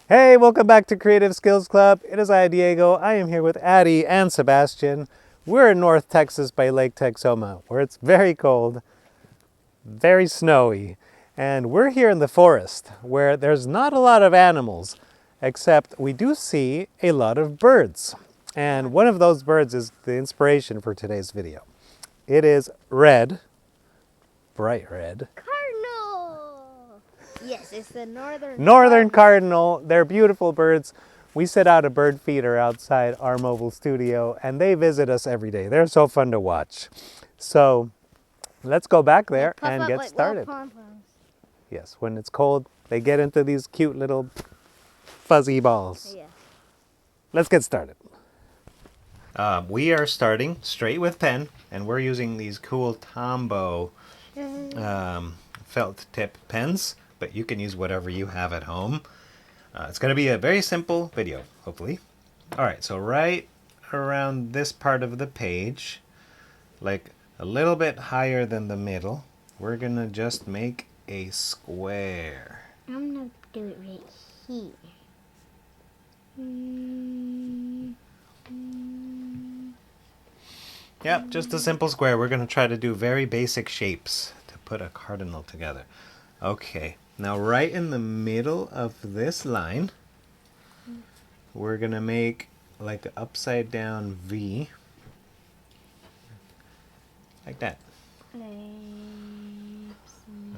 Hey, welcome back to Creative Skills Club. It is I, Diego. I am here with Addie and Sebastian. We're in North Texas by Lake Texoma, where it's very cold, very snowy, and we're here in the forest, where there's not a lot of animals, except we do see a lot of birds. And one of those birds is the inspiration for today's video. It is red, bright red. Cardinal! Yes, it's the Northern cardinal. They're beautiful birds. We set out a bird feeder outside our mobile studio and they visit us every day. They're so fun to watch. So let's go back there and get started. Yes, when it's cold, they get into these cute little fuzzy balls. Yes. Let's get started. We are starting straight with pen, and we're using these cool Tombow felt tip pens, but you can use whatever you have at home. It's going to be a very simple video, hopefully. All right, so right around this part of the page, like a little bit higher than the middle, we're going to just make a square. I'm going to do it right here. Yep, just a simple square. We're going to try to do very basic shapes to put a cardinal together. Okay, now right in the middle of this line, we're going to make like an upside down V. Like that.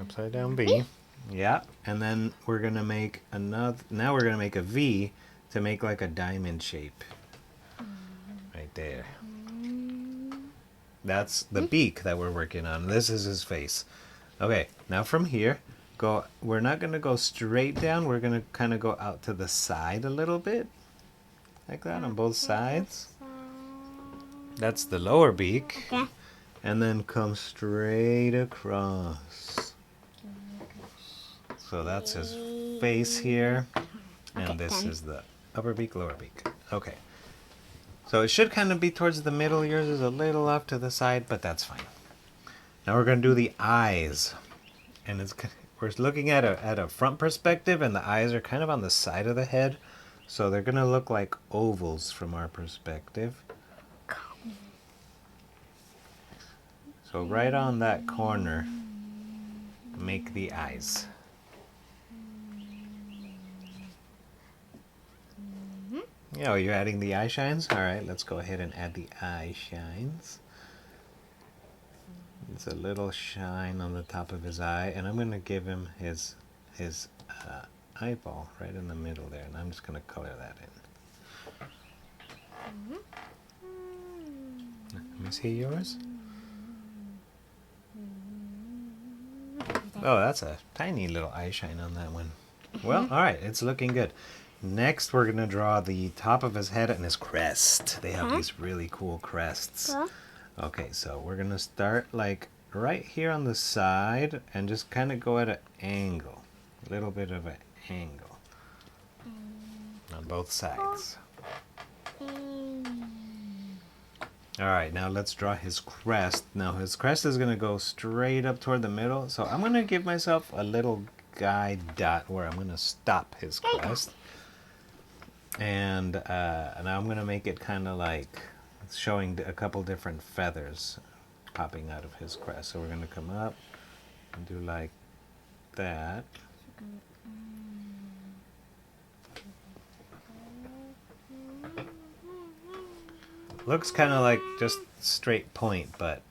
Upside down V. Yeah, and then we're going to make another, now we're going to make a V to make like a diamond shape. Right there. That's the beak that we're working on. This is his face. Okay, now from here, we're not going to go straight down. We're going to kind of go out to the side a little bit. Like that on both sides. That's the lower beak. Okay. And then come straight across. So that's his face here. And this is the upper beak, lower beak. Okay. So it should kind of be towards the middle. Yours is a little off to the side, but that's fine. Now we're going to do the eyes. And we're looking at a front perspective, and the eyes are kind of on the side of the head. So they're going to look like ovals from our perspective. So right on that corner, make the eyes. Yeah, you're adding the eye shines? All right, let's go ahead and add the eye shines. It's a little shine on the top of his eye, and I'm going to give him his eyeball right in the middle there, and I'm just going to color that in. Let me see yours. Oh, that's a tiny little eye shine on that one. Well, all right, it's looking good. Next, we're going to draw the top of his head and his crest. They have these really cool crests. Okay, so we're going to start like right here on the side and just kind of go at an angle. A little bit of an angle on both sides. All right, now let's draw his crest. Now his crest is going to go straight up toward the middle. So I'm going to give myself a little guide dot where I'm going to stop his crest. And now I'm going to make it kind of like showing a couple different feathers popping out of his crest. So we're going to come up and do like that. Looks kind of like just straight point, but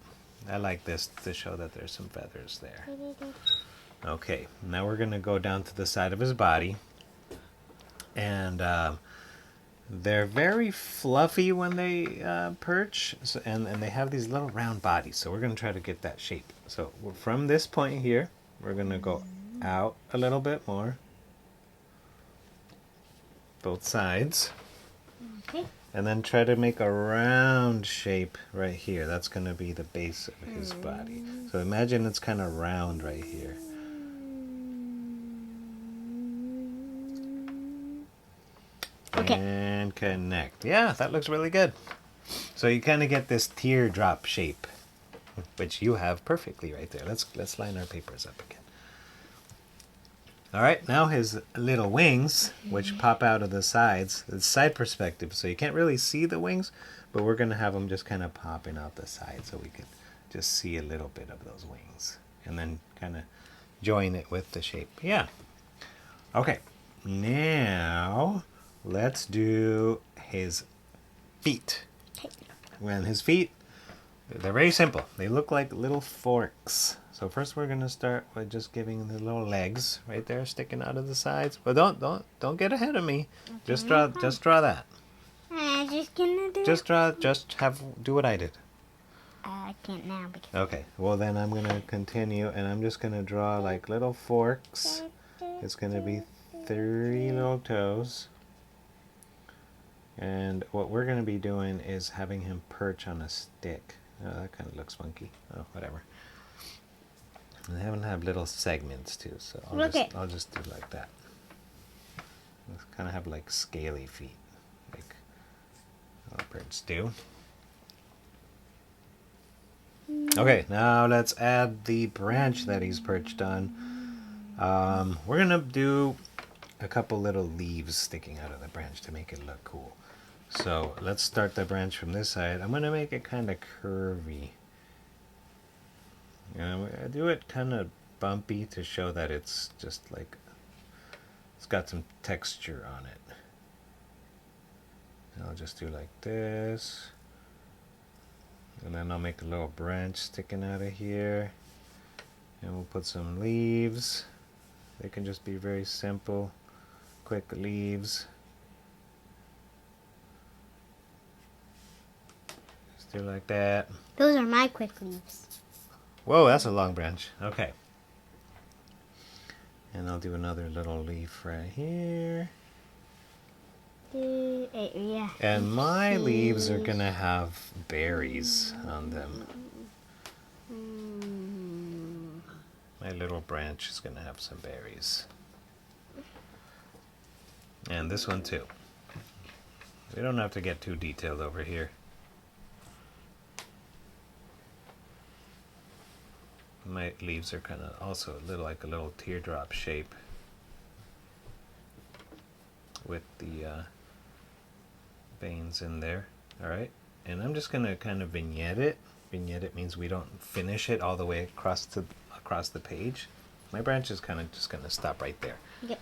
I like this to show that there's some feathers there. Okay, now we're going to go down to the side of his body. And they're very fluffy when they perch, and they have these little round bodies. So we're going to try to get that shape. So from this point here, we're going to go out a little bit more. Both sides. Okay. And then try to make a round shape right here. That's going to be the base of his body. So imagine it's kind of round right here. Okay. And connect. Yeah, that looks really good. So you kind of get this teardrop shape, which you have perfectly right there. Let's line our papers up again. All right, now his little wings, which pop out of the sides, it's side perspective, so you can't really see the wings, but we're going to have them just kind of popping out the side so we can just see a little bit of those wings. And then kind of join it with the shape. Yeah. Okay, now let's do his feet. Okay. When his feet, they're very simple. They look like little forks. So first we're gonna start with just giving the little legs right there sticking out of the sides. But don't get ahead of me. Just draw that. I'm just gonna do Just draw. Do what I did. I can't now because Okay. Well then I'm gonna continue and I'm just gonna draw like little forks. It's gonna be 3 little toes. And what we're gonna be doing is having him perch on a stick. Oh, that kind of looks funky. Oh, whatever. And I haven't have little segments too, so I'll just do like that. Let's kind of have like scaly feet, like all birds do. Okay, now let's add the branch that he's perched on. We're gonna do a couple little leaves sticking out of the branch to make it look cool. So let's start the branch from this side. I'm gonna make it kind of curvy. I do it kind of bumpy to show that it's just like it's got some texture on it. And I'll just do like this, and then I'll make a little branch sticking out of here, and we'll put some leaves. They can just be very simple, quick leaves. Just do like that. those are my quick leaves. Whoa, that's a long branch. Okay. And I'll do another little leaf right here. Yeah. And my leaves are going to have berries on them. My little branch is going to have some berries. And this one too. We don't have to get too detailed over here. My leaves are kind of also a little like a little teardrop shape with the veins in there. All right, and I'm just gonna kind of vignette it. Vignette it means we don't finish it all the way across the page. My branch is kind of just gonna stop right there. Okay.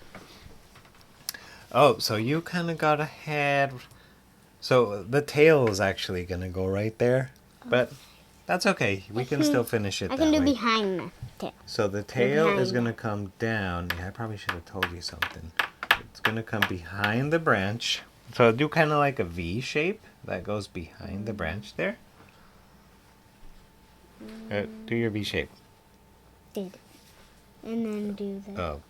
Oh, so you kind of got ahead. So the tail is actually gonna go right there, but that's okay. We can still finish it I that can do way. behind the tail. So the tail is Behind. going to come down. Yeah, I probably should have told you something. It's going to come behind the branch. So do kind of like a V shape that goes behind the branch there. Do your V shape. Did. And then do the. Oh.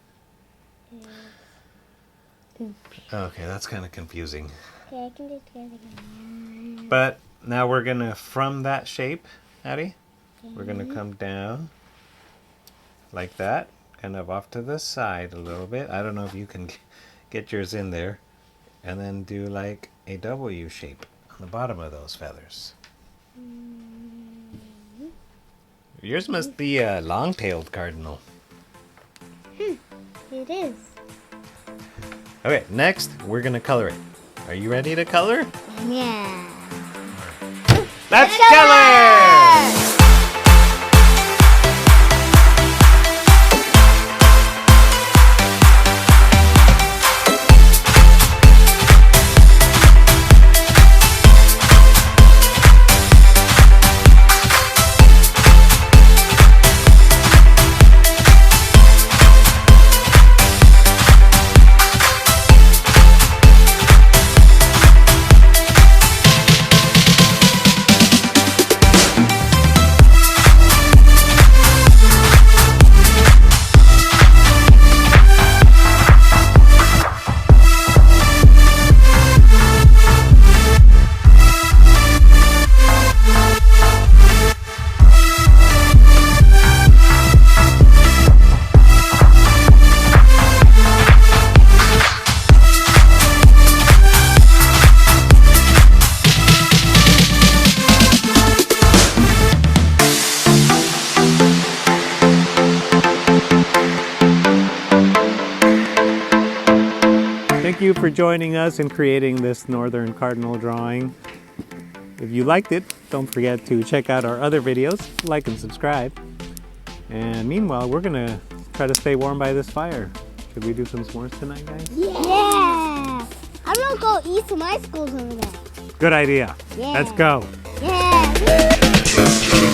Okay, that's kind of confusing. Okay, I can do it together again. But now we're going to, from that shape, Addie, we're going to come down like that, kind of off to the side a little bit. I don't know if you can get yours in there. And then do like a W shape on the bottom of those feathers. Yours must be a long-tailed cardinal. It is. Okay, next we're going to color it. Are you ready to color? Yeah. Let's color! Thank you for joining us in creating this northern cardinal drawing. If you liked it, don't forget to check out our other videos, like and subscribe. And meanwhile, we're gonna try to stay warm by this fire. Should we do some s'mores tonight, guys? Yeah! I'm gonna go eat some ice cream over there. Good idea. Yeah. Let's go. Yeah!